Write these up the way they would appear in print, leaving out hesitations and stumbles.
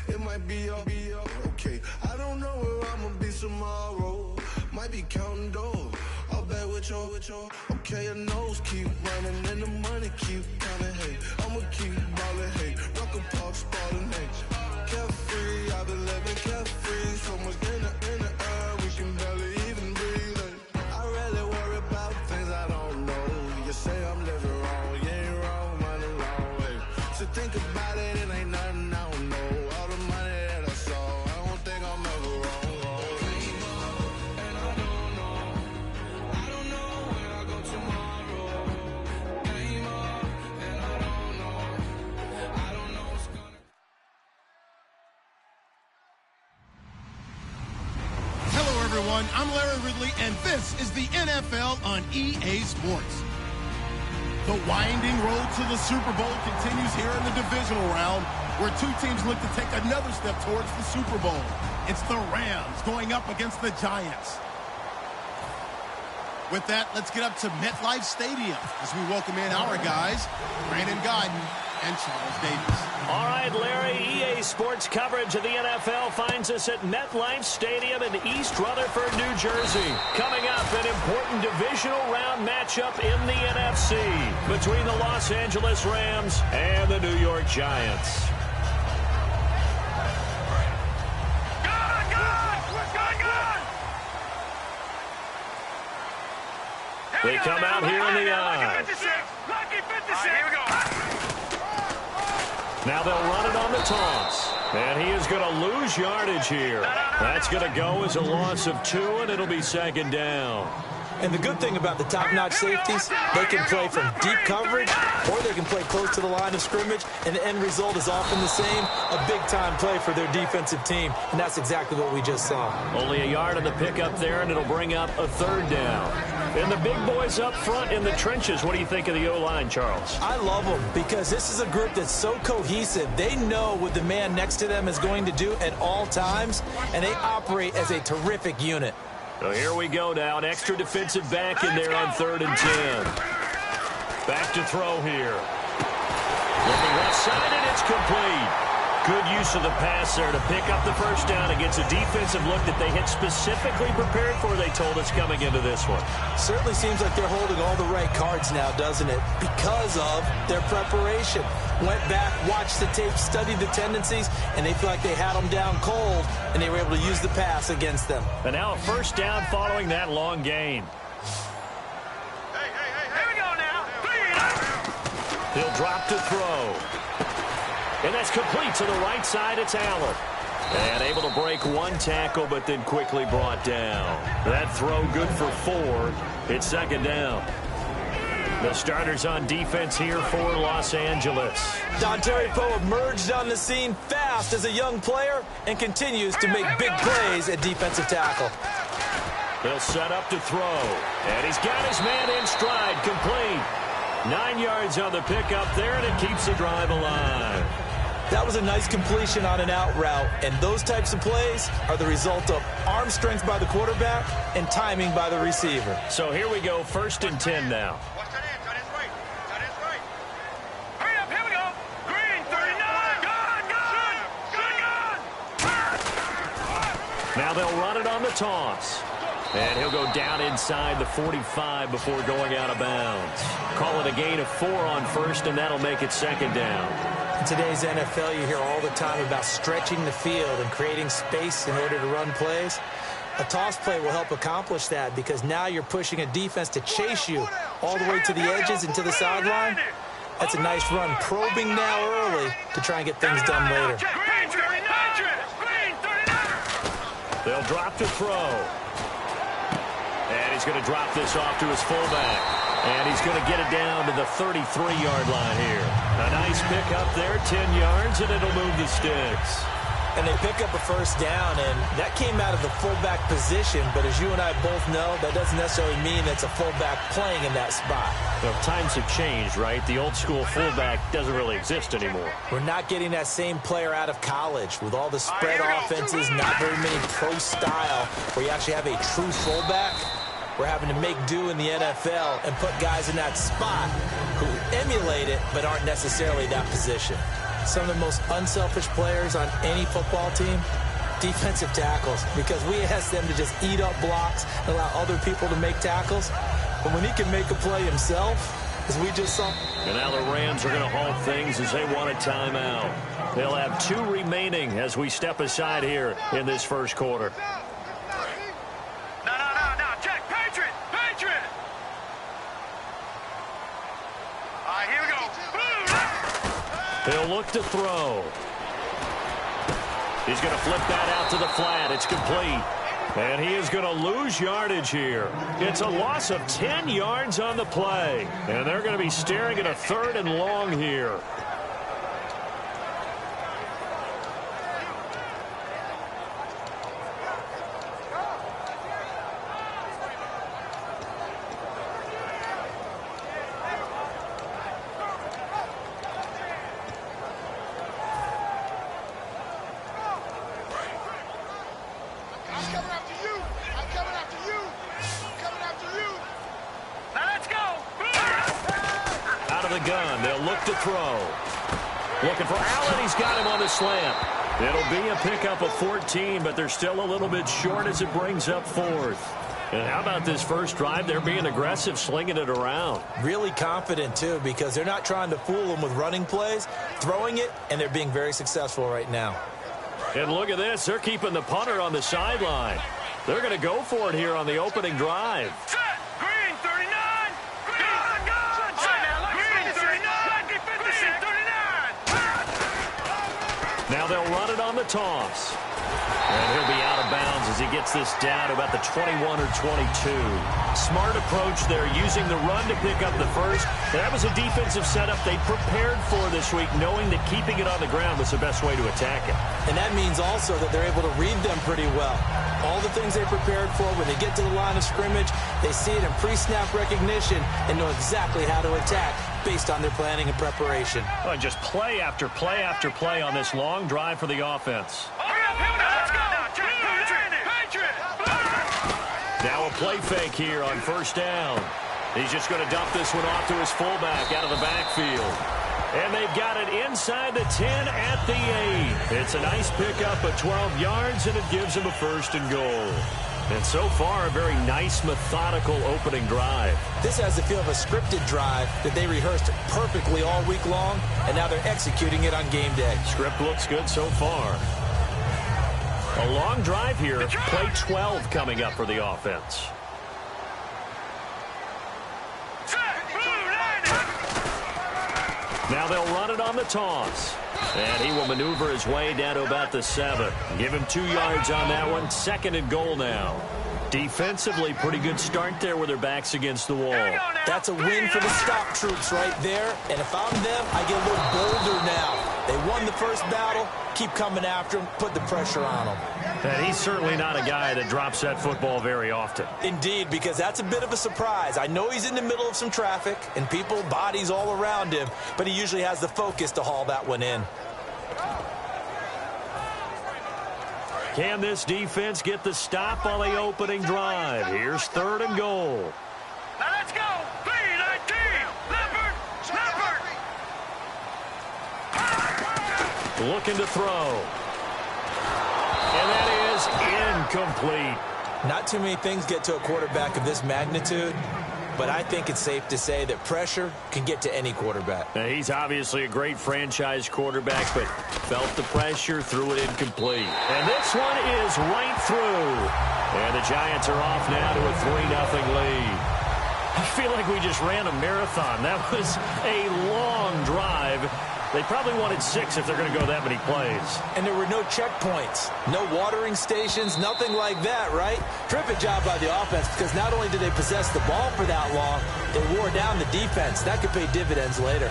it might be okay. I don't know where I'ma be tomorrow. Might be counting dough. I'll bet with your. Okay, your nose keep running and the money keep coming. Hey, I'ma keep ballin'. Hey, rock a park, spallin'. Hey, carefree, I've been living carefree. So much in the air, we can barely even breathe. Hey, I really worry about things I don't know. You say I'm living wrong, you ain't wrong, money long way. So think about it, it ain't nothing I don't know. All the money that I saw, I don't think I'm ever wrong. Everyone, I'm Larry Ridley, and this is the NFL on EA Sports. The winding road to the Super Bowl continues here in the divisional round, where two teams look to take another step towards the Super Bowl. It's the Rams going up against the Giants. With that, let's get up to MetLife Stadium as we welcome in our guys, Brandon Godden and Charles Davis. All right, Larry, EA Sports coverage of the NFL finds us at MetLife Stadium in East Rutherford, New Jersey. Coming up, an important divisional round matchup in the NFC between the Los Angeles Rams and the New York Giants. They come out here in the eye. Here we go. Now they'll run it on the toss. And he is going to lose yardage here. That's going to go as a loss of 2, and it'll be second down. And the good thing about the top-notch safeties, they can play from deep coverage or they can play close to the line of scrimmage, and the end result is often the same, a big-time play for their defensive team, and that's exactly what we just saw. Only a yard on the pickup there, and it'll bring up a third down. And the big boys up front in the trenches, what do you think of the O-line, Charles? I love them because this is a group that's so cohesive. They know what the man next to them is going to do at all times, and they operate as a terrific unit. So here we go now, an extra defensive back in there on 3rd and 10. Back to throw here. Looking left side, and it's complete. Good use of the pass there to pick up the first down against a defensive look that they had specifically prepared for, they told us, coming into this one. Certainly seems like they're holding all the right cards now, doesn't it? Because of their preparation. Went back, watched the tape, studied the tendencies, and they feel like they had them down cold, and they were able to use the pass against them. And now a first down following that long gain. Here we go now. He'll drop to throw. And that's complete to the right side. It's Allen. And able to break one tackle, but then quickly brought down. That throw good for 4. It's second down. The starters on defense here for Los Angeles. Dontari Poe emerged on the scene fast as a young player and continues to make big plays at defensive tackle. He'll set up to throw. And he's got his man in stride, complete. 9 yards on the pickup there, and it keeps the drive alive. That was a nice completion on an out route, and those types of plays are the result of arm strength by the quarterback and timing by the receiver. So here we go, 1st and 10 now. Watch that end, that is right. That is right. Hurry up, here we go. Green, 39. Good. Now they'll run it on the toss. And he'll go down inside the 45 before going out of bounds. Call it a gain of 4 on 1st, and that'll make it second down. In today's NFL, you hear all the time about stretching the field and creating space in order to run plays. A toss play will help accomplish that because now you're pushing a defense to chase you all the way to the edges and to the sideline. That's a nice run, probing now early to try and get things done later. They'll drop to throw. And he's going to drop this off to his fullback. And he's going to get it down to the 33-yard line here. A nice pickup there, 10 yards, and it'll move the sticks. And they pick up a first down, and that came out of the fullback position. But as you and I both know, that doesn't necessarily mean it's a fullback playing in that spot. Well, times have changed, right? The old school fullback doesn't really exist anymore. We're not getting that same player out of college with all the spread offenses, not very many pro style, where you actually have a true fullback. We're having to make do in the NFL and put guys in that spot who emulate it but aren't necessarily that position. some of the most unselfish players on any football team? Defensive tackles, because we ask them to just eat up blocks and allow other people to make tackles. But when he can make a play himself, as we just saw. And now the Rams are going to halt things as they want a timeout. They'll have 2 remaining as we step aside here in this first quarter. No. Check. Patriot. All right, here we go. He'll look to throw. He's going to flip that out to the flat. It's complete. And he is going to lose yardage here. It's a loss of 10 yards on the play. And they're going to be staring at a 3rd and long here. Looking for Allen. He's got him on the slant. It'll be a pickup of 14, but they're still a little bit short as it brings up 4th. And how about this first drive? They're being aggressive, slinging it around. Really confident, too, because they're not trying to fool them with running plays, throwing it, and they're being very successful right now. And look at this. They're keeping the punter on the sideline. They're going to go for it here on the opening drive. Set. Green 39. Gun. Set. Green 39. Green 39. Now they'll run it on the toss. And he'll be out of bounds as he gets this down to about the 21 or 22. Smart approach there, using the run to pick up the first. That was a defensive setup they prepared for this week, knowing that keeping it on the ground was the best way to attack it. And that means also that they're able to read them pretty well. All the things they prepared for, when they get to the line of scrimmage, they see it in pre-snap recognition and know exactly how to attack based on their planning and preparation. Oh, just play after play after play on this long drive for the offense. Let's go. Patriot. Now a play fake here on first down. He's just going to dump this one off to his fullback out of the backfield. And they've got it inside the 10 at the 8. It's a nice pickup of 12 yards, and it gives him a 1st and goal. And so far, a very nice, methodical opening drive. This has the feel of a scripted drive that they rehearsed perfectly all week long, and now they're executing it on game day. Script looks good so far. A long drive here. Play 12 coming up for the offense. Now they'll run it on the toss. And he will maneuver his way down to about the 7. Give him 2 yards on that one. 2nd and goal now. Defensively, pretty good start there with their backs against the wall. That's a win for the stop troops right there. And if I'm them, I get a little bolder now. They won the first battle. Keep coming after him. Put the pressure on him. And he's certainly not a guy that drops that football very often. Indeed, because that's a bit of a surprise. I know he's in the middle of some traffic and people, bodies all around him, but he usually has the focus to haul that one in. Can this defense get the stop on the opening drive? Here's 3rd and goal. Now let's go. 3-19. Leopard. Looking to throw. And that is incomplete. Not too many things get to a quarterback of this magnitude, but I think it's safe to say that pressure can get to any quarterback. Now, he's obviously a great franchise quarterback, but felt the pressure, threw it incomplete. And this one is right through. And the Giants are off now to a 3-0 lead. I feel like we just ran a marathon. That was a long drive. They probably wanted 6 if they're going to go that many plays. And there were no checkpoints, no watering stations, nothing like that, right? Terrific job by the offense, because not only did they possess the ball for that long, they wore down the defense. That could pay dividends later.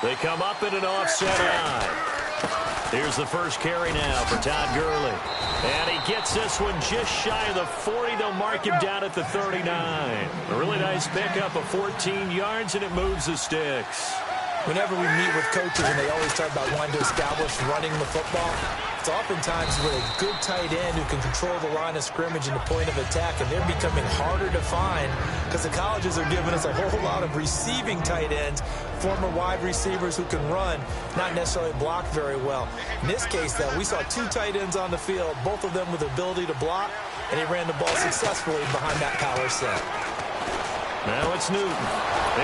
They come up in an offset eye. Here's the first carry now for Todd Gurley. And he gets this one just shy of the 40. They'll mark him down at the 39. A really nice pickup of 14 yards, and it moves the sticks. Whenever we meet with coaches and they always talk about wanting to establish running the football, it's oftentimes with a good tight end who can control the line of scrimmage and the point of attack, and they're becoming harder to find because the colleges are giving us a whole lot of receiving tight ends, former wide receivers who can run, not necessarily block very well. In this case, though, we saw two tight ends on the field, both of them with the ability to block, and he ran the ball successfully behind that power set. Now it's Newton.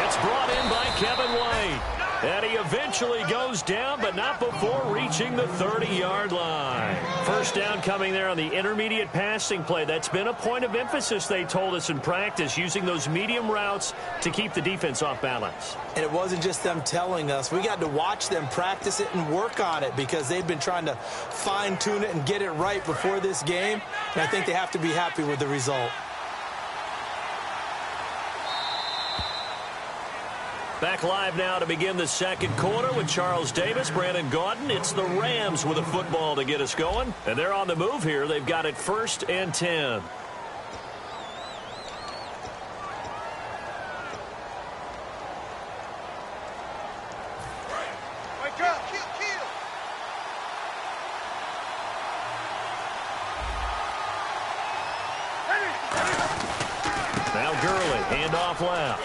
It's brought in by Kevin White. And he eventually goes down, but not before reaching the 30-yard line. First down coming there on the intermediate passing play. That's been a point of emphasis, they told us in practice, using those medium routes to keep the defense off balance. And it wasn't just them telling us. We got to watch them practice it and work on it because they've been trying to fine-tune it and get it right before this game. And I think they have to be happy with the result. Back live now to begin the second quarter with Charles Davis, Brandon Gaudin. It's the Rams with a football to get us going. And they're on the move here. They've got it 1st and 10. Now Gurley, handoff left.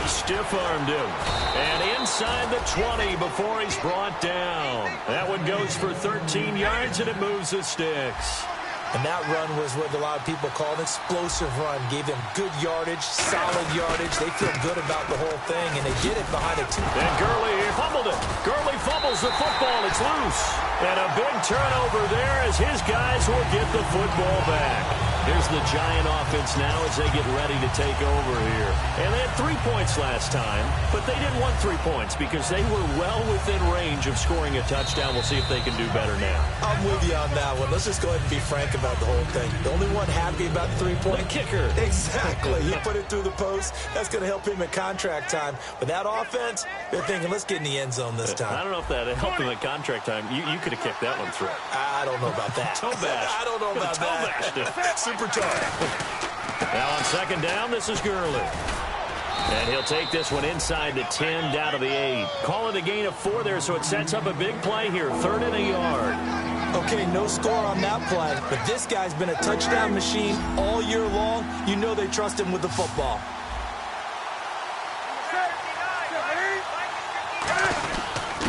Stiff-armed him. And inside the 20 before he's brought down. That one goes for 13 yards, and it moves the sticks. And that run was what a lot of people call an explosive run. Gave them good yardage, solid yardage. They feel good about the whole thing, and they did it behind a two. And Gurley fumbled it. Gurley fumbles the football. It's loose. And a big turnover there as his guys will get the football back. Here's the Giant offense now as they get ready to take over here. And they had 3 points last time, but they didn't want 3 points because they were well within range of scoring a touchdown. We'll see if they can do better now. I'm with you on that one. Let's just go ahead and be frank about the whole thing. The only one happy about the 3-point kicker. Exactly. He put it through the post. That's going to help him at contract time. But that offense, they're thinking, let's get in the end zone this time. I don't know if that helped him at contract time. You could have kicked that one through. I don't know about that. Toe bash. I don't know about that. Super tough. Now on second down, this is Gurley. And he'll take this one inside the 10, down to the 8. Call it a gain of 4 there, so it sets up a big play here. 3rd and a yard. Okay, no score on that play, but this guy's been a touchdown machine all year long. You know they trust him with the football.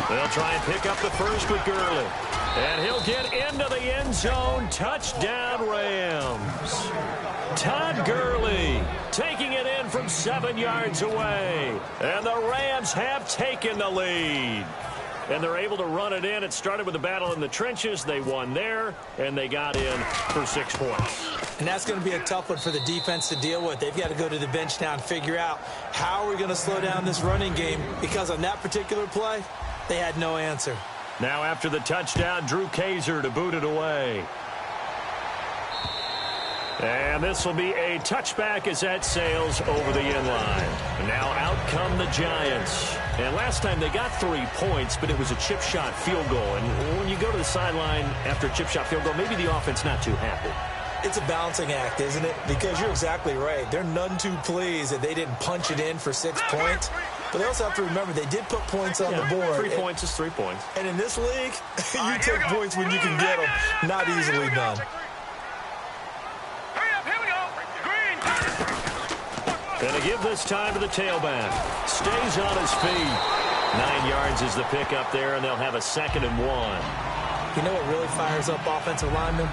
They'll try and pick up the first with Gurley. And he'll get into the end zone. Touchdown, Rams. Todd Gurley taking it in from 7 yards away. And the Rams have taken the lead. And they're able to run it in. It started with a battle in the trenches. They won there, and they got in for 6 points. And that's going to be a tough one for the defense to deal with. They've got to go to the bench now and figure out how are we going to slow down this running game, because on that particular play, they had no answer. Now after the touchdown, Drew Kaiser to boot it away. And this will be a touchback as that sails over the end line. Now out come the Giants. And last time they got 3 points, but it was a chip shot field goal. And when you go to the sideline after a chip shot field goal, maybe the offense not too happy. It's a balancing act, isn't it? Because you're exactly right. They're none too pleased that they didn't punch it in for 6 points. But they also have to remember they did put points on the board. 3 points is 3 points. And in this league, you take points when you can get them. Not easily done. Going to give this time to the tailback. Stays on his feet. 9 yards is the pickup there, and they'll have a 2nd and 1. You know what really fires up offensive linemen?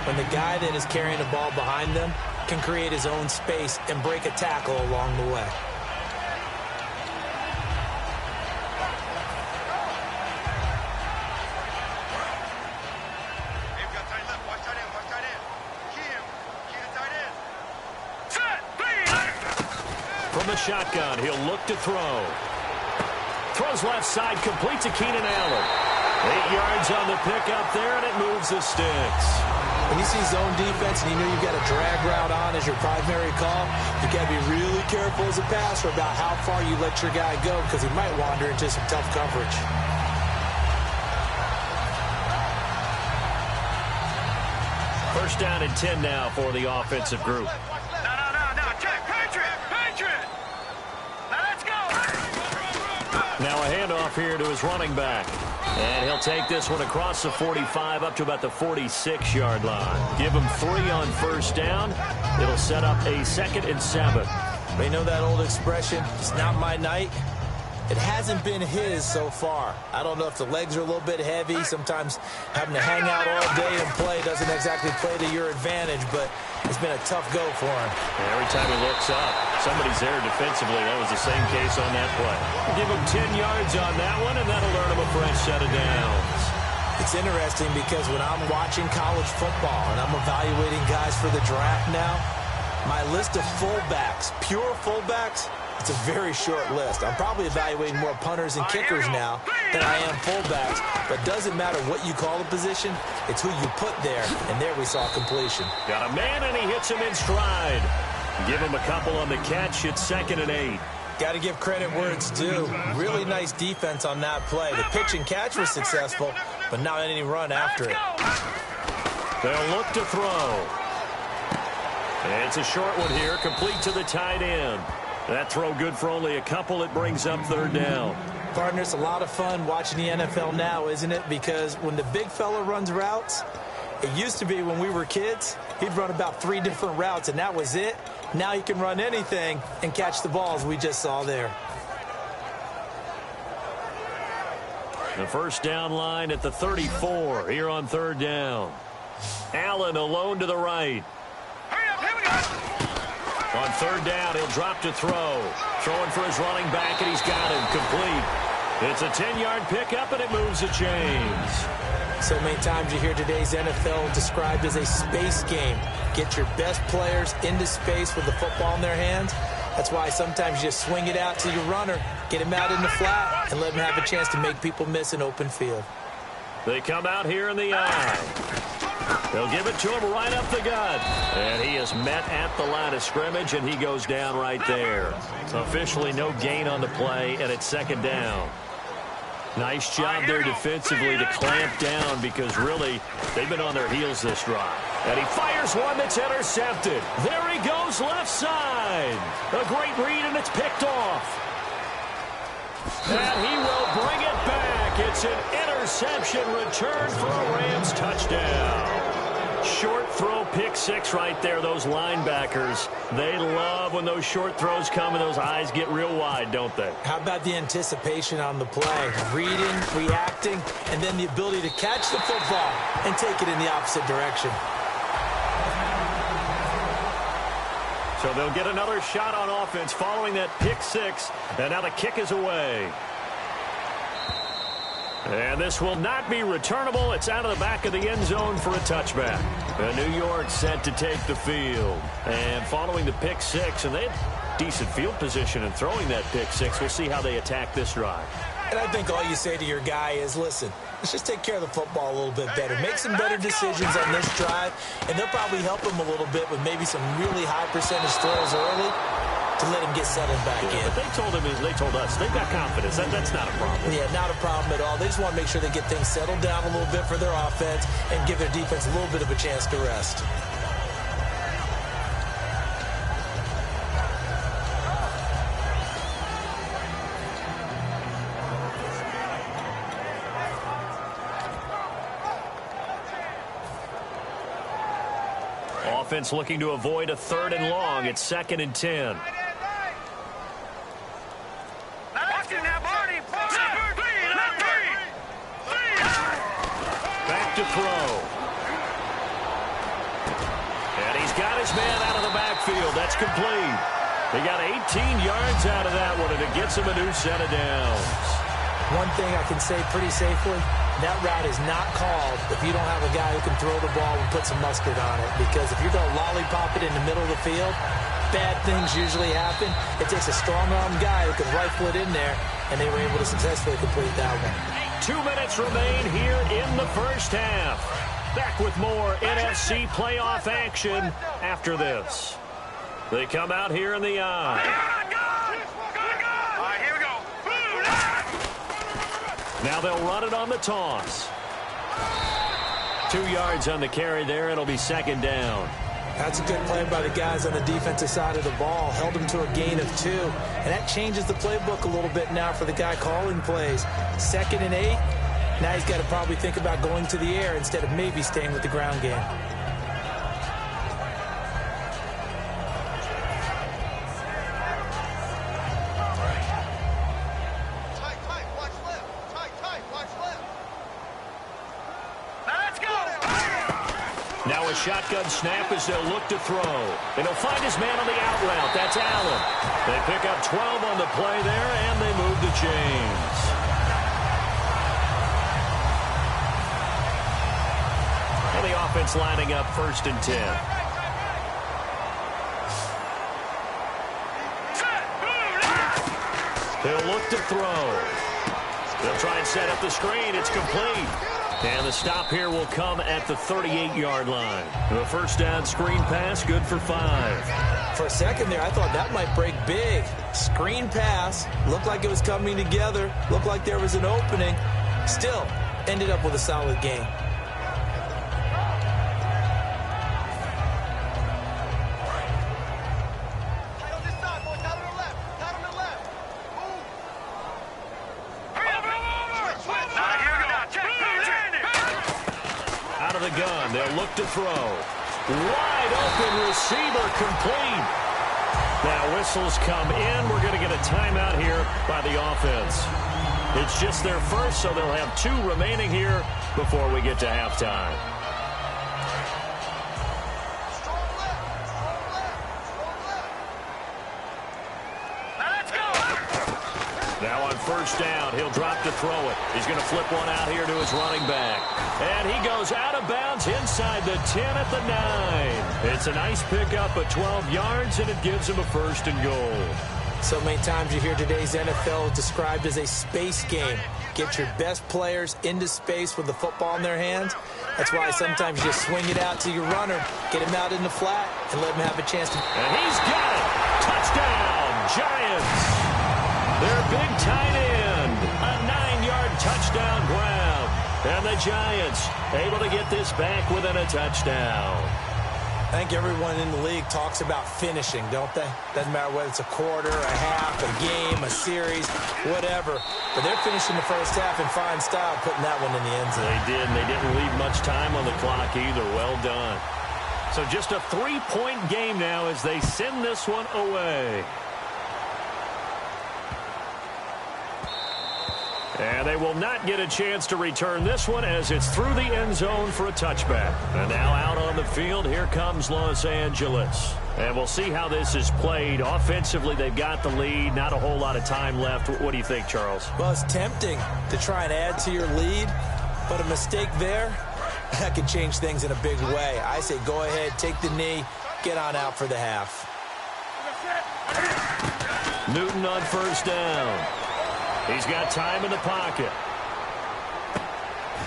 When the guy that is carrying the ball behind them can create his own space and break a tackle along the way. From the shotgun, he'll look to throw. Throws left side, completes to Keenan Allen. 8 yards on the pickup there, and it moves the sticks. When you see zone defense and you know you've got a drag route on as your primary call, you've got to be really careful as a passer about how far you let your guy go, because he might wander into some tough coverage. First down and 10 now for the offensive group. Now a handoff off here to his running back. And he'll take this one across the 45 up to about the 46-yard line. Give him 3 on first down. It'll set up a 2nd and 7. You know that old expression, it's not my night? It hasn't been his so far. I don't know if the legs are a little bit heavy. Sometimes having to hang out all day and play doesn't exactly play to your advantage, but it's been a tough go for him. And every time he looks up, somebody's there defensively. That was the same case on that play. Give him 10 yards on that one, and that'll earn him a fresh set of downs. It's interesting because when I'm watching college football and I'm evaluating guys for the draft now, my list of fullbacks, pure fullbacks, it's a very short list. I'm probably evaluating more punters and kickers now than I am fullbacks. But doesn't matter what you call the position, it's who you put there. And there we saw completion. Got a man, and he hits him in stride. Give him a couple on the catch. It's 2nd and 8. Got to give credit where it's due. Really nice defense on that play. The pitch and catch was successful, but not any run after it. They'll look to throw. And it's a short one here, complete to the tight end. That throw good for only a couple. It brings up 3rd down. Partner, it's a lot of fun watching the NFL now, isn't it? Because when the big fella runs routes, it used to be when we were kids, he'd run about 3 different routes, and that was it. Now he can run anything and catch the balls we just saw there. The first down line at the 34 here on 3rd down. Allen alone to the right. On 3rd down, he'll drop to throw. Throwing for his running back, and he's got him complete. It's a 10-yard pickup, and it moves the chains. So many times you hear today's NFL described as a space game. Get your best players into space with the football in their hands. That's why sometimes you just swing it out to your runner, get him out in the flat, and let him have a chance to make people miss an open field. They come out here in the eye. They'll give it to him right up the gut. And he is met at the line of scrimmage, and he goes down right there. So officially no gain on the play, and it's 2nd down. Nice job there defensively to clamp down because really they've been on their heels this drive. And he fires one that's intercepted. There he goes left side. A great read, and it's picked off. And he will bring it back. It's an interception return for a Rams touchdown. Short throw, pick 6 right there. Those linebackers, they love when those short throws come and those eyes get real wide, don't they? How about the anticipation on the play? Reading, reacting, and then the ability to catch the football and take it in the opposite direction. So they'll get another shot on offense following that pick 6, and now the kick is away. And this will not be returnable. It's out of the back of the end zone for a touchback. New York set to take the field. And following the pick 6, and they had decent field position in throwing that pick 6. We'll see how they attack this drive. And I think all you say to your guy is, listen, let's just take care of the football a little bit better. Make some better decisions on this drive, and they'll probably help him a little bit with maybe some really high percentage throws early to let him get settled back in. But they told us, they've got confidence. That's not a problem. Yeah, not a problem at all. They just want to make sure they get things settled down a little bit for their offense and give their defense a little bit of a chance to rest. Offense looking to avoid a 3rd and long. It's 2nd and 10. Back to throw. And he's got his man out of the backfield. That's complete. They got 18 yards out of that one, and it gets him a new set of downs. One thing I can say pretty safely, that route is not called if you don't have a guy who can throw the ball and put some mustard on it. Because if you're going to lollipop it in the middle of the field, bad things usually happen. It takes a strong-armed guy who can rifle it in there, and they were able to successfully complete that one. 2 minutes remain here in the first half. Back with more NFC playoff action after this. They come out here in the eye. Now they'll run it on the toss. 2 yards on the carry there. It'll be 2nd down. That's a good play by the guys on the defensive side of the ball. Held them to a gain of 2. And that changes the playbook a little bit now for the guy calling plays. 2nd and 8. Now he's got to probably think about going to the air instead of maybe staying with the ground game. Now a shotgun snap as they'll look to throw. And he'll find his man on the out route. That's Allen. They pick up 12 on the play there, and they move the chains. And the offense lining up 1st and 10. He'll look to throw. They'll try and set up the screen. It's complete. And the stop here will come at the 38-yard line. The first down screen pass, good for 5. For a second there, I thought that might break big. Screen pass, looked like it was coming together, looked like there was an opening. Still, ended up with a solid game. Out of the gun, they'll look to throw. Wide open receiver, complete. Now whistles come in. We're going to get a timeout here by the offense. It's just their first, so they'll have 2 remaining here before we get to halftime. Now on first down, he'll drop to throw it. He's going to flip one out here to his running back. And he goes out of bounds inside the 10 at the 9. It's a nice pickup of 12 yards, and it gives him a 1st and goal. So many times you hear today's NFL described as a space game. Get your best players into space with the football in their hands. That's why sometimes you just swing it out to your runner, get him out in the flat, and let him have a chance to... And he's got it! Touchdown, Giants! Their big tight end, a 9-yard touchdown grab. And the Giants able to get this back within a touchdown. I think everyone in the league talks about finishing, don't they? Doesn't matter whether it's a quarter, a half, a game, a series, whatever. But they're finishing the first half in fine style, putting that one in the end zone. They did, and they didn't leave much time on the clock either. Well done. So just a 3-point game now as they send this one away. And they will not get a chance to return this one as it's through the end zone for a touchback. And now out on the field, here comes Los Angeles. And we'll see how this is played. Offensively, they've got the lead. Not a whole lot of time left. What do you think, Charles? Well, it's tempting to try and add to your lead, but a mistake there, that could change things in a big way. I say go ahead, take the knee, get on out for the half. Newton on first down. He's got time in the pocket.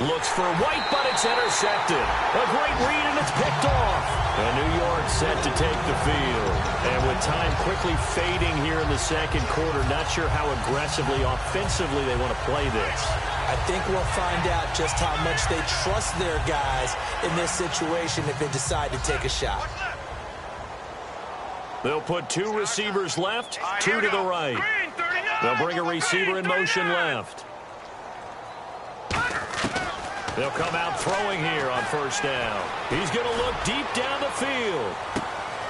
Looks for White, but it's intercepted. A great read, and it's picked off. And New York set to take the field. And with time quickly fading here in the second quarter, not sure how aggressively, offensively they want to play this. I think we'll find out just how much they trust their guys in this situation if they decide to take a shot. They'll put 2 receivers left, 2 to the right. They'll bring a receiver in motion left. They'll come out throwing here on first down. He's going to look deep down the field.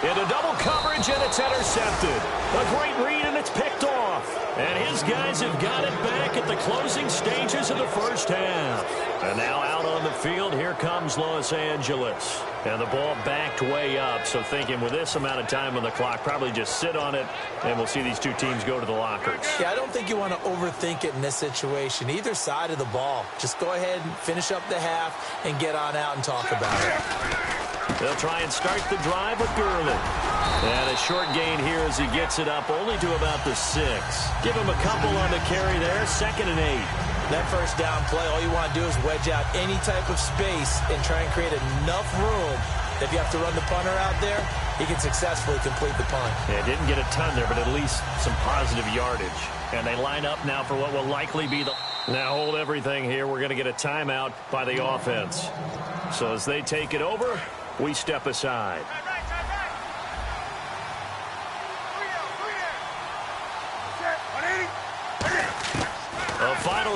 Into double coverage, and it's intercepted. A great read, and it's picked off. And his guys have got it back at the closing stages of the first half. And now out on the field, here comes Los Angeles. And the ball backed way up, so thinking with this amount of time on the clock, probably just sit on it, and we'll see these 2 teams go to the lockers. Yeah, I don't think you want to overthink it in this situation. Either side of the ball. Just go ahead and finish up the half and get on out and talk about it. They'll try and start the drive with Gurley. And a short gain here as he gets it up only to about the 6. Give him a couple on the carry there, 2nd and 8. That first down play, all you want to do is wedge out any type of space and try and create enough room that if you have to run the punter out there, he can successfully complete the punt. Yeah, didn't get a ton there, but at least some positive yardage. And they line up now for what will likely be the... Now hold everything here. We're going to get a timeout by the offense. So as they take it over, we step aside.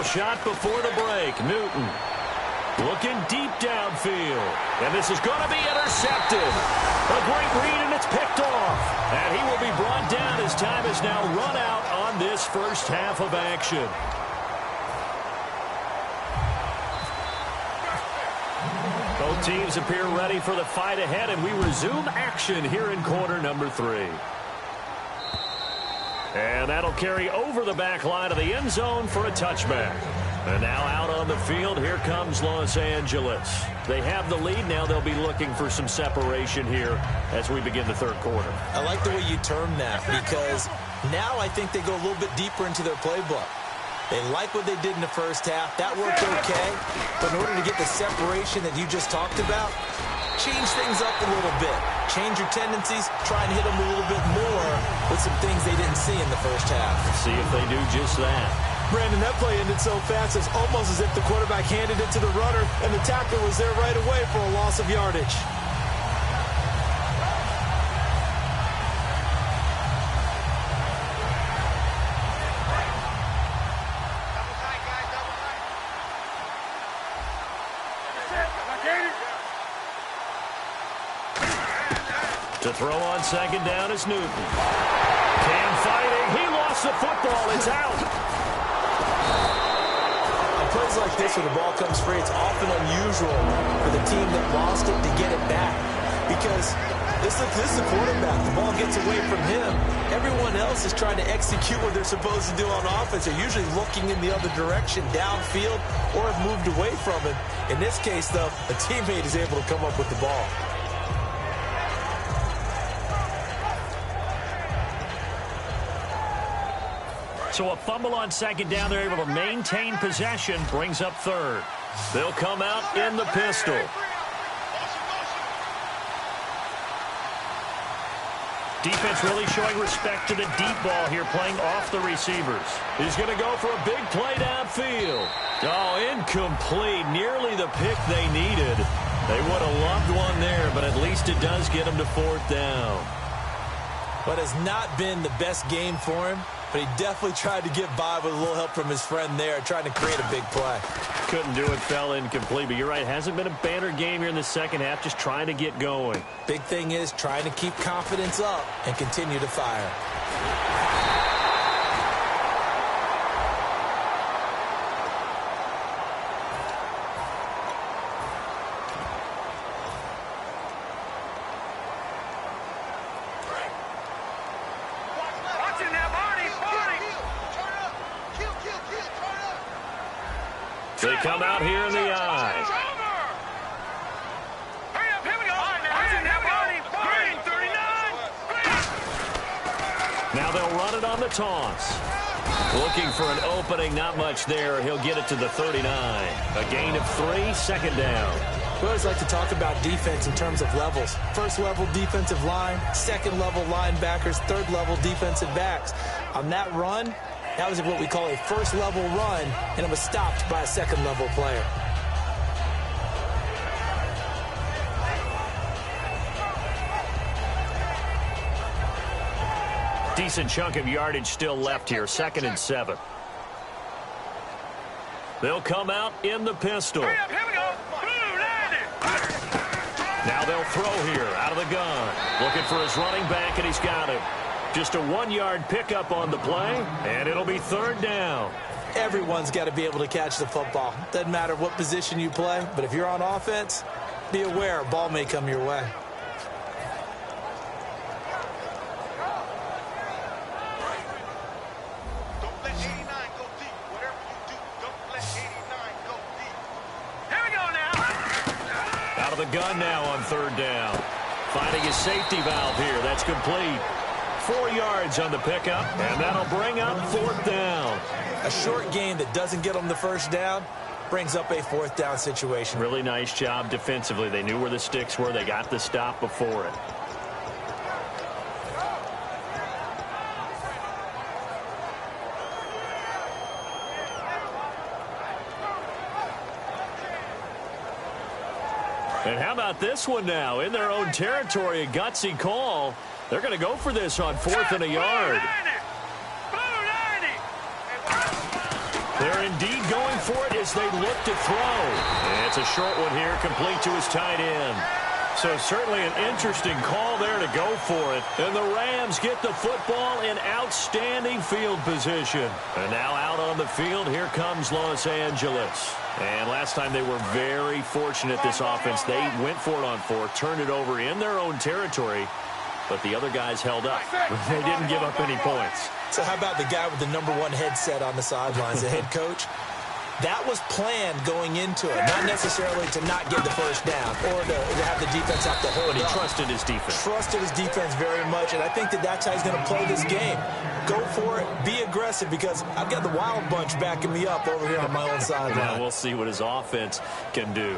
final shot before the break. Newton looking deep downfield. And this is going to be intercepted. A great read, and it's picked off. And he will be brought down as time is now run out on this first half of action. Both teams appear ready for the fight ahead, and we resume action here in quarter number 3. And that'll carry over the back line of the end zone for a touchback. And now out on the field, here comes Los Angeles. They have the lead. Now they'll be looking for some separation here as we begin the third quarter. I like the way you term that, because now I think they go a little bit deeper into their playbook. They like what they did in the first half. That worked okay. But in order to get the separation that you just talked about, change things up a little bit. Change your tendencies. Try and hit them a little bit more with some things they didn't see in the first half. See if they do just that. Brandon, that play ended so fast, it's almost as if the quarterback handed it to the runner, and the tackler was there right away for a loss of yardage. To throw on second down is Newton. Cam fighting. He lost the football. It's out. On plays like this where the ball comes free, it's often unusual for the team that lost it to get it back. Because this is the quarterback. The ball gets away from him. Everyone else is trying to execute what they're supposed to do on offense. They're usually looking in the other direction, downfield, or have moved away from him. In this case, though, a teammate is able to come up with the ball. So a fumble on second down. They're able to maintain possession. Brings up third. They'll come out in the pistol. Defense really showing respect to the deep ball here, playing off the receivers. He's going to go for a big play downfield. Oh, incomplete. Nearly the pick they needed. They would have loved one there, but at least it does get him to fourth down. But has not been the best game for him. But he definitely tried to get by with a little help from his friend there, trying to create a big play. Couldn't do it, fell incomplete. But you're right, hasn't been a banner game here in the second half, just trying to get going. Big thing is trying to keep confidence up and continue to fire. They come out here in the eye. Now they'll run it on the toss. Looking for an opening, not much there. He'll get it to the 39. A gain of 3, second down. We always like to talk about defense in terms of levels. First level defensive line, second level linebackers, third level defensive backs. On that run, that was what we call a first level run, and it was stopped by a second level player. Decent chunk of yardage still left here, 2nd and 7. They'll come out in the pistol. Now they'll throw here out of the gun. Looking for his running back, and he's got him. Just a 1-yard pickup on the play, and it'll be third down. Everyone's got to be able to catch the football. Doesn't matter what position you play, but if you're on offense, be aware a ball may come your way. Don't let 89 go deep. Whatever you do, don't let 89 go deep. Here we go now. Out of the gun now on third down. Finding his safety valve here. That's complete. 4 yards on the pickup, and that'll bring up fourth down. A short game that doesn't get them the first down brings up a fourth down situation. Really nice job defensively. They knew where the sticks were. They got the stop before it. And how about this one now? In their own territory, a gutsy call. They're going to go for this on 4th and a yard. They're indeed lead, going for it as they look to throw. And it's a short one here, complete to his tight end. So certainly an interesting call there to go for it. And the Rams get the football in outstanding field position. And now out on the field, here comes Los Angeles. And last time they were very fortunate, this offense. They went for it on 4, turned it over in their own territory, but the other guys held up. They didn't give up any points. So how about the guy with the #1 headset on the sidelines, the head coach? That was planned going into it, not necessarily to not get the first down or to have the defense have to hold But he up. trusted his defense. Trusted his defense very much, and I think that's how he's going to play this game. Go for it, be aggressive, because I've got the wild bunch backing me up over here on my own sideline. Now we'll see what his offense can do.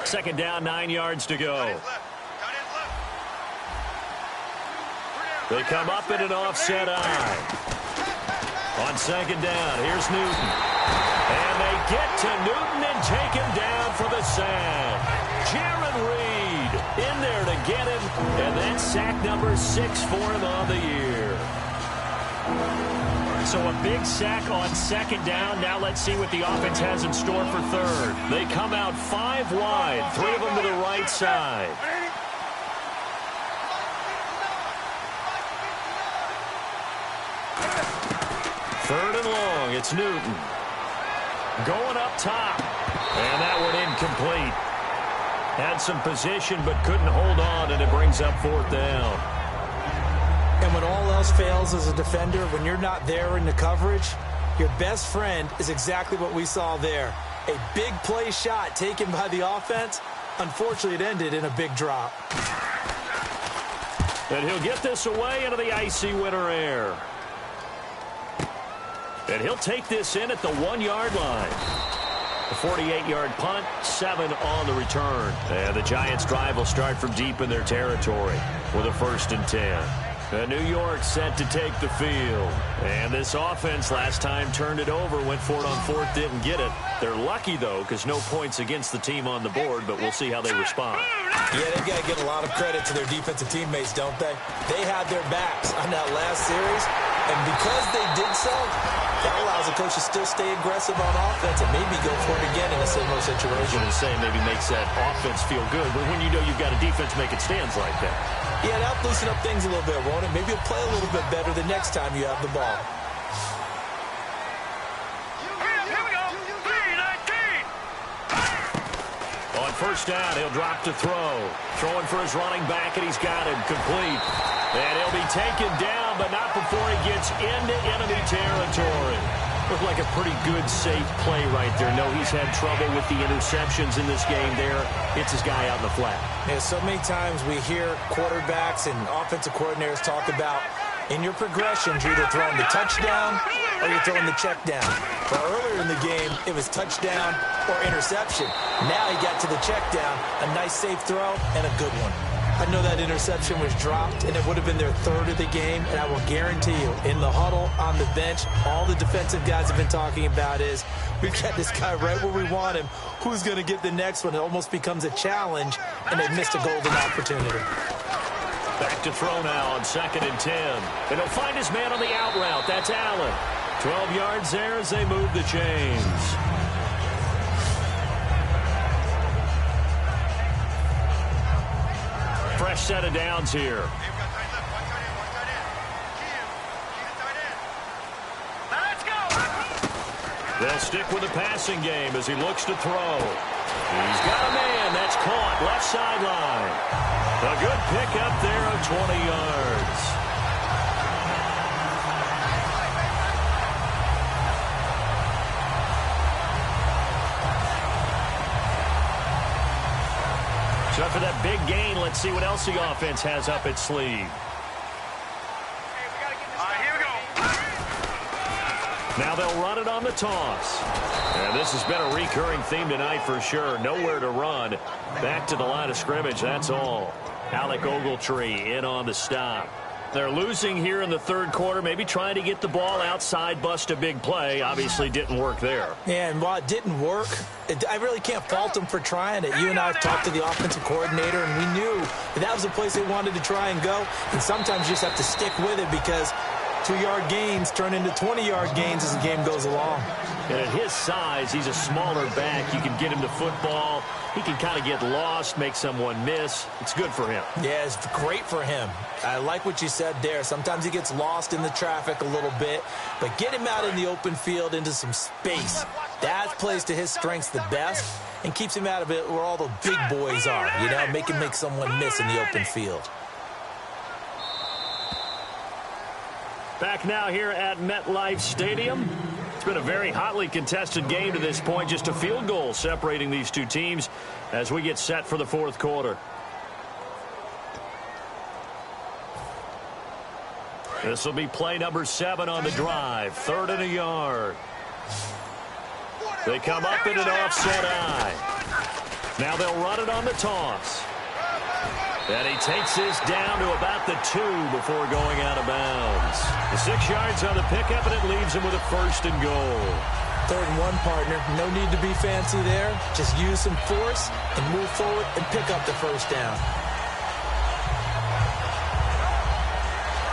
Second down, 9 yards to go. They come up in an offset eye. On second down, here's Newton. And they get to Newton and take him down for the sack. Jaron Reed in there to get him. And that's sack number 6 for him on the year. So a big sack on second down. Now let's see what the offense has in store for third. They come out 5 wide, 3 of them to the right side. Third and long, it's Newton. Going up top. And that one incomplete. Had some position but couldn't hold on, and it brings up 4th down. And when all else fails as a defender, when you're not there in the coverage, your best friend is exactly what we saw there. A big play shot taken by the offense. Unfortunately, it ended in a big drop. And he'll get this away into the icy winter air. And he'll take this in at the 1-yard line. A 48-yard punt, 7 on the return. And the Giants' drive will start from deep in their territory with a 1st and 10. And New York set to take the field. And this offense last time turned it over, went for it on 4th, didn't get it. They're lucky, though, because no points against the team on the board, but we'll see how they respond. Yeah, they've got to give a lot of credit to their defensive teammates, don't they? They had their backs on that last series, and because they did so, that allows the coach to still stay aggressive on offense and maybe go for it again in a similar situation. I was going to say maybe makes that offense feel good, but when you know you've got a defense making stands like that. Yeah, that'll loosen up things a little bit, won't it? Maybe you'll play a little bit better the next time you have the ball. Here we go. 3-19. On first down, he'll drop to throw. Throwing for his running back, and he's got him complete. And he'll be taken down, but not before he gets into enemy territory. Looked like a pretty good, safe play right there. No, he's had trouble with the interceptions in this game there. It's his guy out in the flat. Yeah, so many times we hear quarterbacks and offensive coordinators talk about in your progressions, you're either throwing the touchdown or you're throwing the check down. But earlier in the game, it was touchdown or interception. Now he got to the check down, a nice safe throw, and a good one. I know that interception was dropped, and it would have been their 3rd of the game, and I will guarantee you, in the huddle, on the bench, all the defensive guys have been talking about is, we've got this guy right where we want him. Who's going to get the next one? It almost becomes a challenge, and they've missed a golden opportunity. Back to throw now on 2nd and 10. And he'll find his man on the out route. That's Allen. 12 yards there as they move the chains. Fresh set of downs here. Let's go. They'll stick with the passing game as he looks to throw. He's got a man. That's caught. Left sideline. A good pickup there of 20 yards. So after that big gain, let's see what else the offense has up its sleeve. Here we go. Now they'll run it on the toss. And this has been a recurring theme tonight for sure. Nowhere to run. Back to the line of scrimmage, that's all. Alec Ogletree in on the stop. They're losing here in the 3rd quarter, maybe trying to get the ball outside, bust a big play. Obviously didn't work there. Yeah, and while it didn't work, I really can't fault them for trying it. You and I have talked to the offensive coordinator, and we knew that was the place they wanted to try and go. And sometimes you just have to stick with it because 2-yard gains turn into 20-yard gains as the game goes along. And at his size, he's a smaller back. You can get him to football. He can kind of get lost, make someone miss. It's good for him. Yeah, it's great for him. I like what you said there. Sometimes he gets lost in the traffic a little bit, but get him out in the open field into some space. That plays to his strengths the best and keeps him out of it where all the big boys are, you know, make someone miss in the open field. Back now here at MetLife Stadium. It's been a very hotly contested game to this point. Just a field goal separating these two teams as we get set for the fourth quarter. This will be play number 7 on the drive. 3rd and a yard. They come up in an offset eye. Now they'll run it on the toss. And he takes this down to about the 2 before going out of bounds. The 6 yards on the pickup, and it leaves him with a 1st and goal. 3rd and 1, partner. No need to be fancy there. Just use some force and move forward and pick up the 1st down.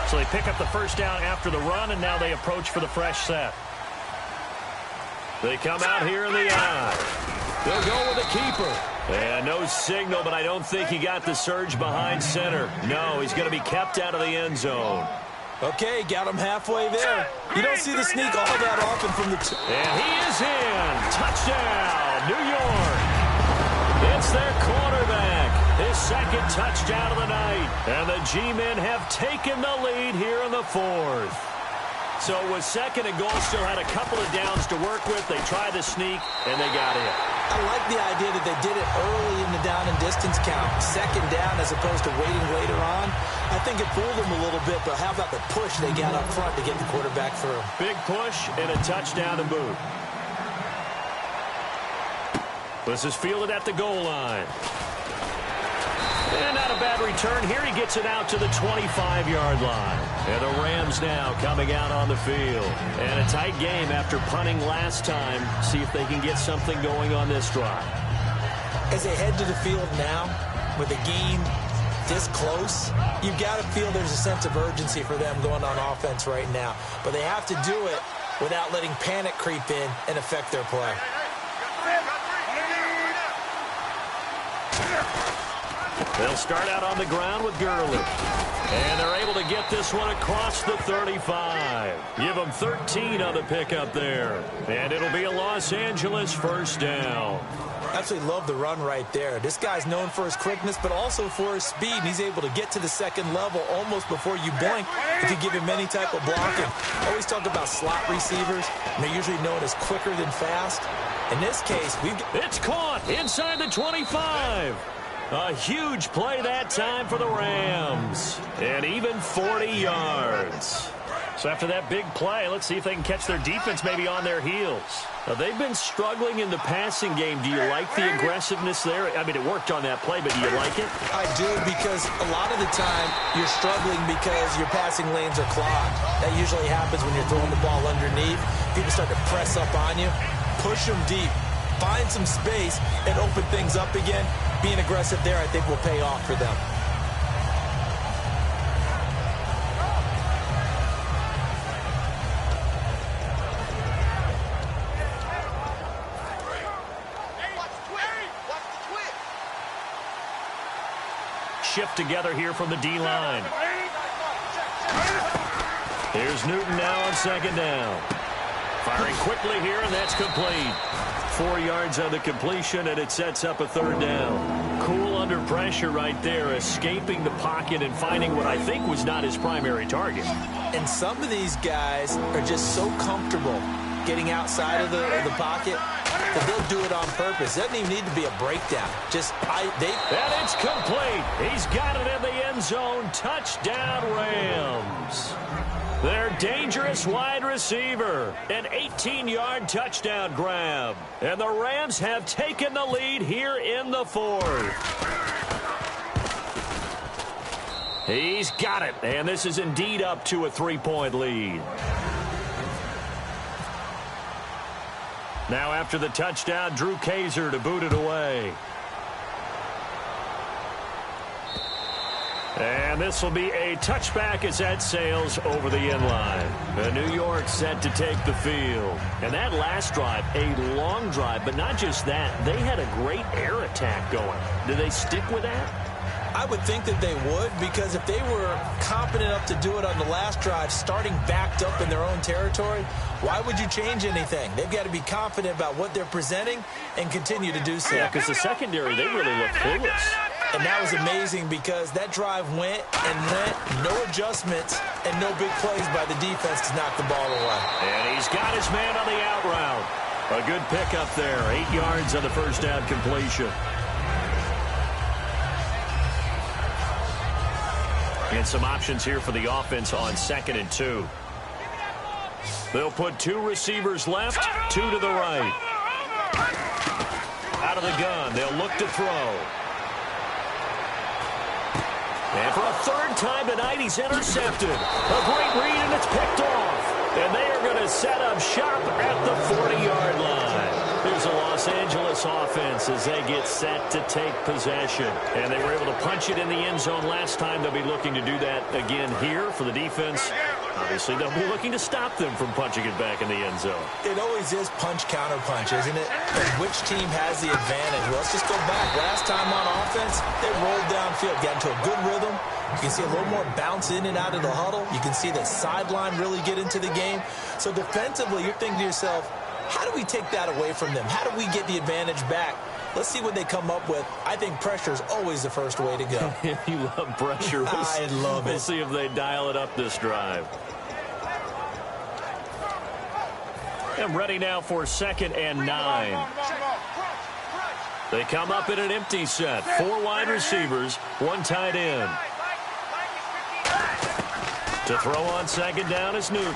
So they pick up the 1st down after the run, and now they approach for the fresh set. They come out here in the eye. They'll go with the keeper. And no signal, but I don't think he got the surge behind center. No, he's going to be kept out of the end zone. Okay, got him halfway there. You don't see the sneak all that often from the... And he is in. Touchdown, New York. It's their quarterback. His 2nd touchdown of the night. And the G-men have taken the lead here in the 4th. So it was 2nd and goal, still had a couple of downs to work with. They tried the sneak, and they got it. I like the idea that they did it early in the down and distance count. 2nd down as opposed to waiting later on. I think it fooled them a little bit, but how about the push they got up front to get the quarterback through? Big push and a touchdown to boot. This is fielded at the goal line. And not a bad return here. He gets it out to the 25-yard line. And the Rams now coming out on the field. And a tight game after punting last time. See if they can get something going on this drive. As they head to the field now, with the game this close, you've got to feel there's a sense of urgency for them going on offense right now. But they have to do it without letting panic creep in and affect their play. They'll start out on the ground with Gurley. And they're able to get this one across the 35. Give them 13 on the pickup there. And it'll be a Los Angeles 1st down. Absolutely love the run right there. This guy's known for his quickness, but also for his speed. And he's able to get to the 2nd level almost before you blink if you give him any type of blocking. Always talk about slot receivers, and they're usually known as quicker than fast. In this case, it's caught inside the 25. A huge play that time for the Rams. And even 40 yards. So after that big play, let's see if they can catch their defense maybe on their heels. Now, they've been struggling in the passing game. Do you like the aggressiveness there? I mean, it worked on that play, but do you like it? I do, because a lot of the time you're struggling because your passing lanes are clogged. That usually happens when you're throwing the ball underneath. People start to press up on you. Push them deep. Find some space and open things up again. Being aggressive there, I think, will pay off for them. Shift together here from the D-line. Here's Newton now on 2nd down. Firing quickly here, and that's complete. 4 yards on the completion, and it sets up a 3rd down. Cool under pressure right there, escaping the pocket and finding what I think was not his primary target. And some of these guys are just so comfortable getting outside of the pocket that they'll do it on purpose. It doesn't even need to be a breakdown. And it's complete. He's got it in the end zone. Touchdown, Rams. Their dangerous wide receiver. An 18-yard touchdown grab. And the Rams have taken the lead here in the 4th. He's got it. And this is indeed up to a 3-point lead. Now after the touchdown, Drew Kaiser to boot it away. And this will be a touchback as that sails over the end line. The New York set to take the field. And that last drive, a long drive, but not just that. They had a great air attack going. Do they stick with that? I would think that they would, because if they were confident enough to do it on the last drive, starting backed up in their own territory, why would you change anything? They've got to be confident about what they're presenting and continue to do so. Yeah, because the secondary, they really look clueless. And that was amazing because that drive went and went, no adjustments, and no big plays by the defense to knock the ball away. And he's got his man on the out route. A good pickup there, 8 yards on the first down completion. And some options here for the offense on 2nd and 2. They'll put 2 receivers left, 2 to the right. Out of the gun, they'll look to throw. And for a 3rd time tonight, he's intercepted. A great read, and it's picked off. And they are going to set up shop at the 40-yard line. Here's the Los Angeles offense as they get set to take possession. And they were able to punch it in the end zone last time. They'll be looking to do that again here for the defense. Obviously, they'll be looking to stop them from punching it back in the end zone. It always is punch-counter-punch, isn't it? And which team has the advantage? Well, let's just go back. Last time on offense, they rolled downfield, got into a good rhythm. You can see a little more bounce in and out of the huddle. You can see the sideline really get into the game. So defensively, you're thinking to yourself, how do we take that away from them? How do we get the advantage back? Let's see what they come up with. I think pressure is always the first way to go. You love pressure. I love it. We'll see if they dial it up this drive. And ready now for 2nd and 9. They come up in an empty set. 4 wide receivers, 1 tight end. To throw on 2nd down is Newton.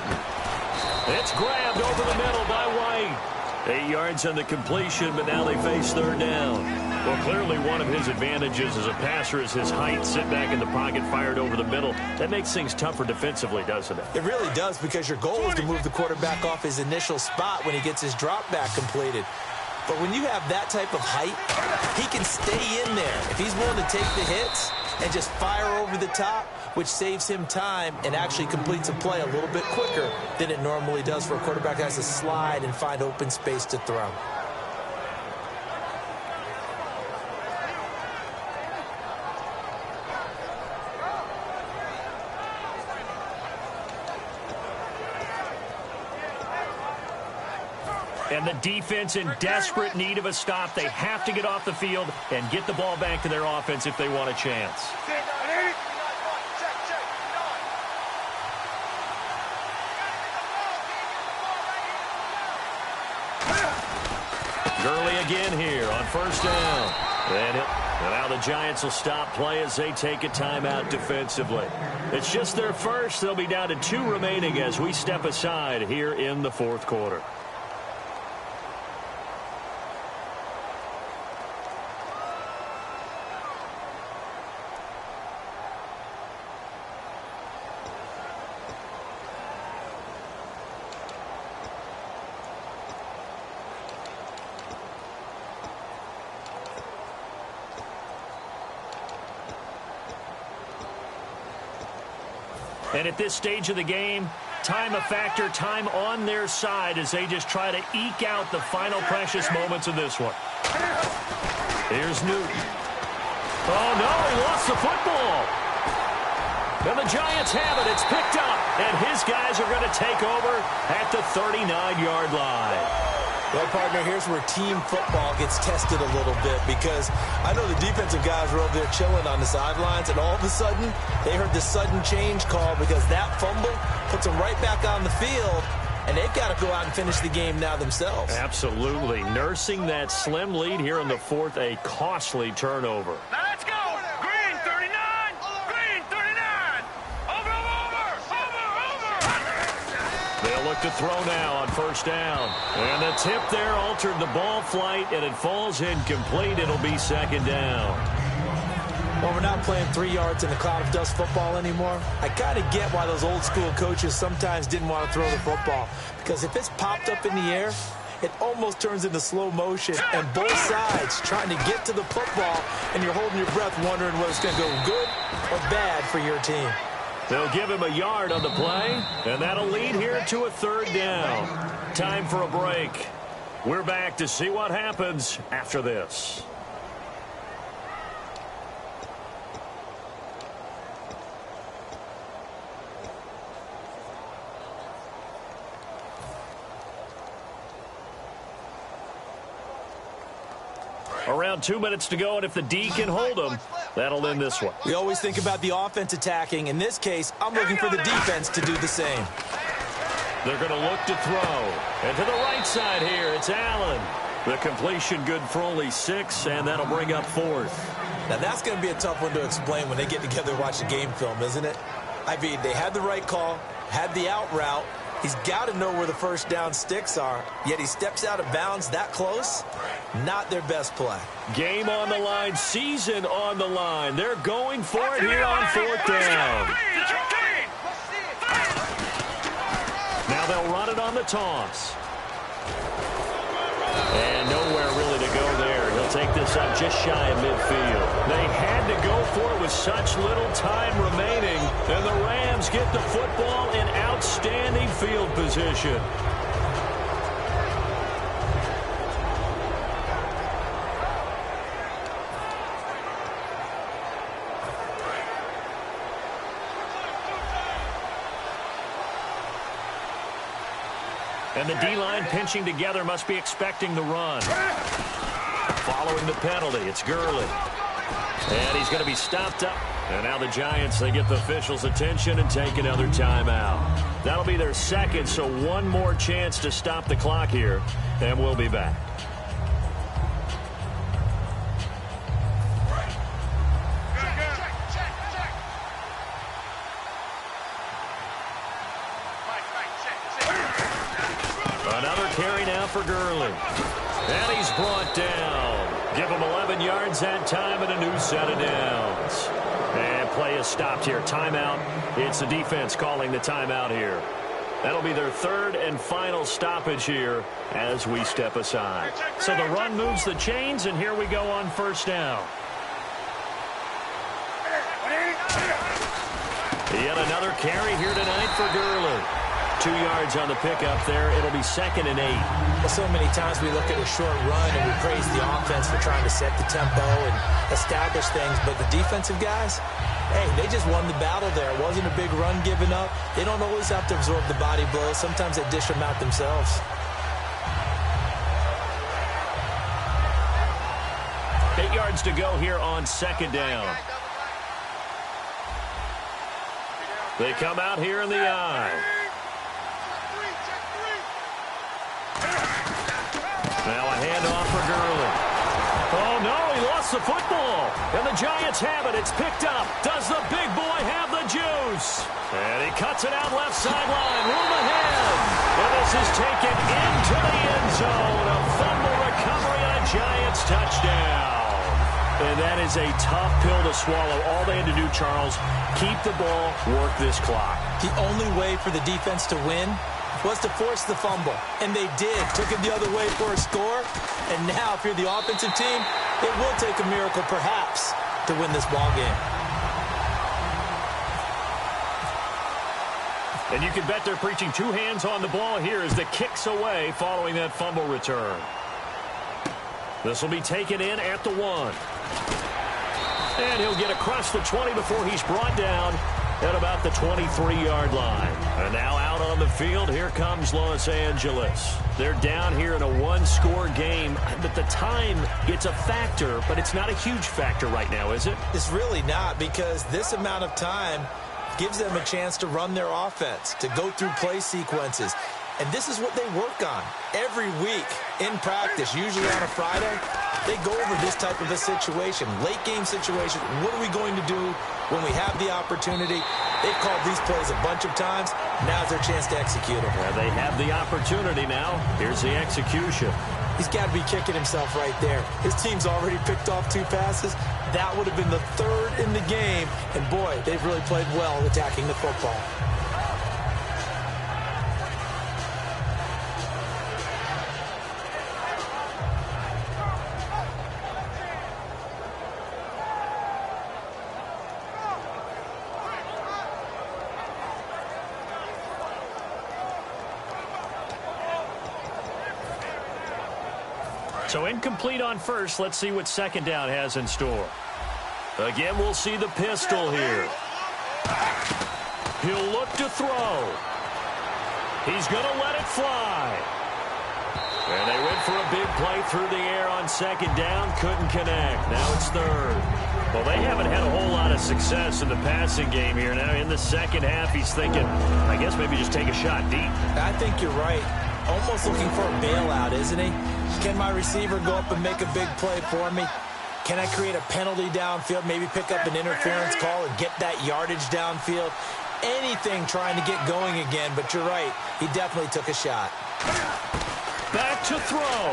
It's grabbed over the middle by White. 8 yards on the completion, but now they face 3rd down. Well, clearly one of his advantages as a passer is his height. Sit back in the pocket, fired over the middle. That makes things tougher defensively, doesn't it? It really does, because your goal is to move the quarterback off his initial spot when he gets his drop back completed. But when you have that type of height, he can stay in there. If he's willing to take the hits and just fire over the top, which saves him time and actually completes a play a little bit quicker than it normally does for a quarterback that has to slide and find open space to throw. And the defense in desperate need of a stop. They have to get off the field and get the ball back to their offense if they want a chance. Gurley again here on 1st down. And now the Giants will stop play as they take a timeout defensively. It's just their first. They'll be down to 2 remaining as we step aside here in the 4th quarter. And at this stage of the game, time a factor, time on their side as they just try to eke out the final precious moments of this one. Here's Newton. Oh, no, he lost the football. And the Giants have it. It's picked up, and his guys are going to take over at the 39-yard line. Well, partner, here's where team football gets tested a little bit, because I know the defensive guys were over there chilling on the sidelines, and all of a sudden, they heard the sudden change call because that fumble puts them right back on the field, and they've got to go out and finish the game now themselves. Absolutely. Nursing that slim lead here in the 4th, a costly turnover. Now let's go. Green 39. Green 39. Over. They'll look to throw now on 1st down. And the tip there altered the ball flight, and it falls incomplete. It'll be 2nd down. Well, we're not playing 3 yards in a cloud of dust football anymore. I kind of get why those old school coaches sometimes didn't want to throw the football, because if it's popped up in the air, it almost turns into slow motion, and both sides trying to get to the football, and you're holding your breath wondering whether it's going to go good or bad for your team. They'll give him a yard on the play, and that'll lead here to a 3rd down. Time for a break. We're back to see what happens after this. Around 2 minutes to go, and if the D can hold them, that'll end this one. We always think about the offense attacking. In this case, I'm looking for the defense to do the same. They're going to look to throw. And to the right side here, it's Allen. The completion good for only 6, and that'll bring up 4th. Now, that's going to be a tough one to explain when they get together and watch the game film, isn't it? I mean, they had the right call, had the out route. He's got to know where the first down sticks are, yet he steps out of bounds that close. Not their best play. Game on the line, season on the line. They're going for it here on 4th down. Now they'll run it on the toss. And nowhere really to go there. He'll take this up just shy of midfield. They had to go for it with such little time remaining, and the Rams get the football in outstanding field position. And the D-line pinching together must be expecting the run. Following the penalty, it's Gurley. And he's going to be stopped up. And now the Giants, they get the officials' attention and take another timeout. That'll be their 2nd, so one more chance to stop the clock here. And we'll be back. Another carry now for Gurley. And he's brought down. Give him 11 yards that time and a new set of downs. And play is stopped here. Timeout. It's the defense calling the timeout here. That'll be their 3rd and final stoppage here as we step aside. So the run moves the chains, and here we go on 1st down. Yet another carry here tonight for Gurley. 2 yards on the pickup there. It'll be 2nd and 8. Well, so many times we look at a short run and we praise the offense for trying to set the tempo and establish things, but the defensive guys, hey, they just won the battle there. It wasn't a big run given up. They don't always have to absorb the body blows. Sometimes they dish them out themselves. 8 yards to go here on 2nd down. They come out here in the eye. Now a handoff for Gurley. Oh, no, he lost the football. And the Giants have it. It's picked up. Does the big boy have the juice? And he cuts it out left sideline. Room ahead. And this is taken into the end zone. A fumble recovery and a Giants touchdown. And that is a tough pill to swallow. All they had to do, Charles, keep the ball, work this clock. The only way for the defense to win was to force the fumble, and they did. Took it the other way for a score, and now if you're the offensive team, it will take a miracle perhaps to win this ball game. And you can bet they're preaching 2 hands on the ball here as the kick's away following that fumble return. This will be taken in at the 1. And he'll get across the 20 before he's brought down at about the 23-yard line. And now out on the field, here comes Los Angeles. They're down here in a 1-score game, but the time, it's a factor, but it's not a huge factor right now, is it? It's really not, because this amount of time gives them a chance to run their offense, to go through play sequences. And this is what they work on every week in practice, usually on a Friday. They go over this type of a situation, late game situation. What are we going to do when we have the opportunity? They've called these plays a bunch of times. Now's their chance to execute them. Yeah, they have the opportunity now. Here's the execution. He's got to be kicking himself right there. His team's already picked off 2 passes. That would have been the 3rd in the game. And boy, they've really played well attacking the football. So incomplete on first. Let's see what second down has in store. Again, we'll see the pistol here. He'll look to throw. He's going to let it fly. And they went for a big play through the air on second down. Couldn't connect. Now it's third. Well, they haven't had a whole lot of success in the passing game here. Now in the second half, he's thinking, I guess maybe just take a shot deep. I think you're right. Almost looking for a bailout, isn't he? Can my receiver go up and make a big play for me? Can I create a penalty downfield, maybe pick up an interference call and get that yardage downfield? Anything trying to get going again, but you're right. He definitely took a shot. Back to throw.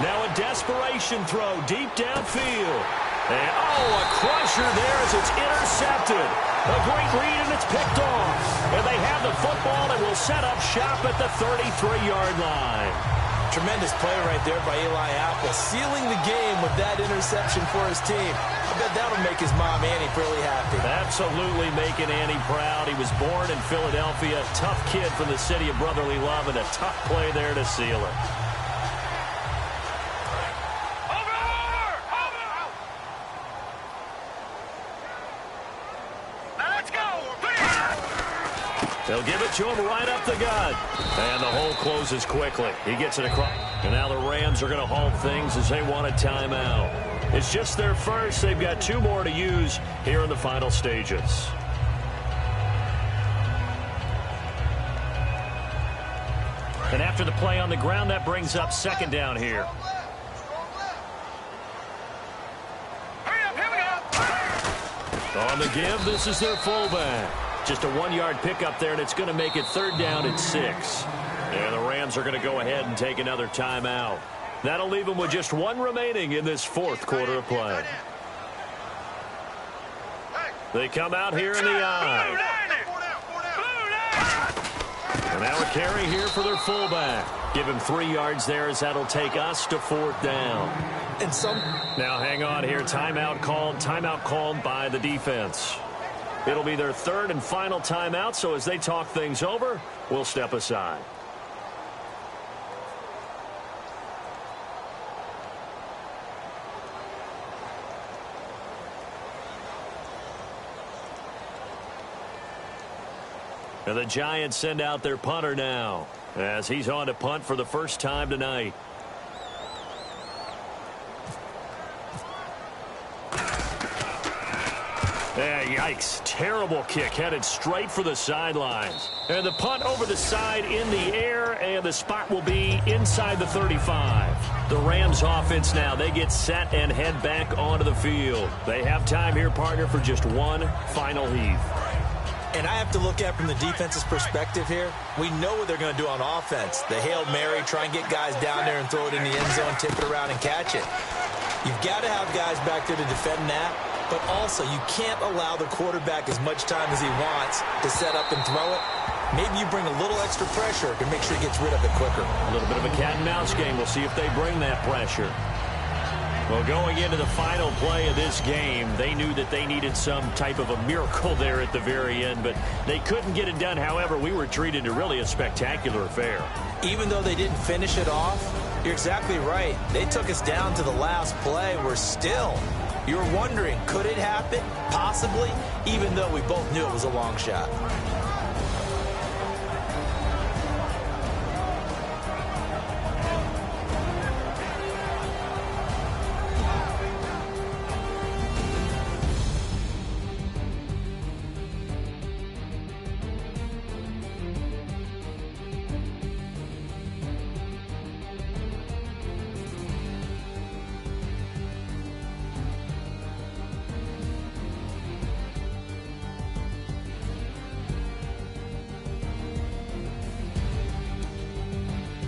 Now a desperation throw deep downfield. And, a crusher there as it's intercepted. A great read, and it's picked off. And they have the football and will set up shop at the 33-yard line. Tremendous play right there by Eli Apple, sealing the game with that interception for his team. I bet that'll make his mom, Annie, really happy. Absolutely making Annie proud. He was born in Philadelphia. Tough kid from the city of brotherly love, and a tough play there to seal it. They'll give it to him right up the gut. And the hole closes quickly. He gets it across. And now the Rams are going to halt things as they want a timeout. It's just their first. They've got 2 more to use here in the final stages. And after the play on the ground, that brings up second down here. On the give, this is their fullback. Just a 1-yard pickup there, and it's going to make it third down at 6. And the Rams are going to go ahead and take another timeout. That'll leave them with just 1 remaining in this 4th quarter of play. They come out here in the I. And now a carry here for their fullback. Give him 3 yards there as that'll take us to 4th down. And Now hang on here. Timeout called by the defense. It'll be their 3rd and final timeout, so as they talk things over, we'll step aside. And the Giants send out their punter now, as he's on to punt for the first time tonight. Yikes. Terrible kick headed straight for the sidelines. And the punt over the side in the air, and the spot will be inside the 35. The Rams offense now, they get set and head back onto the field. They have time here, partner, for just 1 final heave. And I have to look at from the defense's perspective here. We know what they're going to do on offense. The Hail Mary, try and get guys down there and throw it in the end zone, tip it around and catch it. You've got to have guys back there to defend that. But also, you can't allow the quarterback as much time as he wants to set up and throw it. Maybe you bring a little extra pressure to make sure he gets rid of it quicker. A little bit of a cat and mouse game. We'll see if they bring that pressure. Well, going into the final play of this game, they knew that they needed some type of a miracle there at the very end, but they couldn't get it done. However, we were treated to really a spectacular affair. Even though they didn't finish it off, you're exactly right. They took us down to the last play. We're still... You're wondering, could it happen? Possibly, even though we both knew it was a long shot.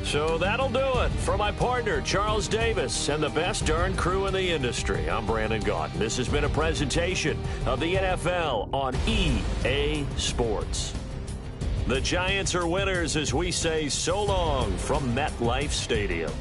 So that'll do it for my partner, Charles Davis, and the best darn crew in the industry. I'm Brandon Gaudin. This has been a presentation of the NFL on EA Sports. The Giants are winners as we say so long from MetLife Stadium.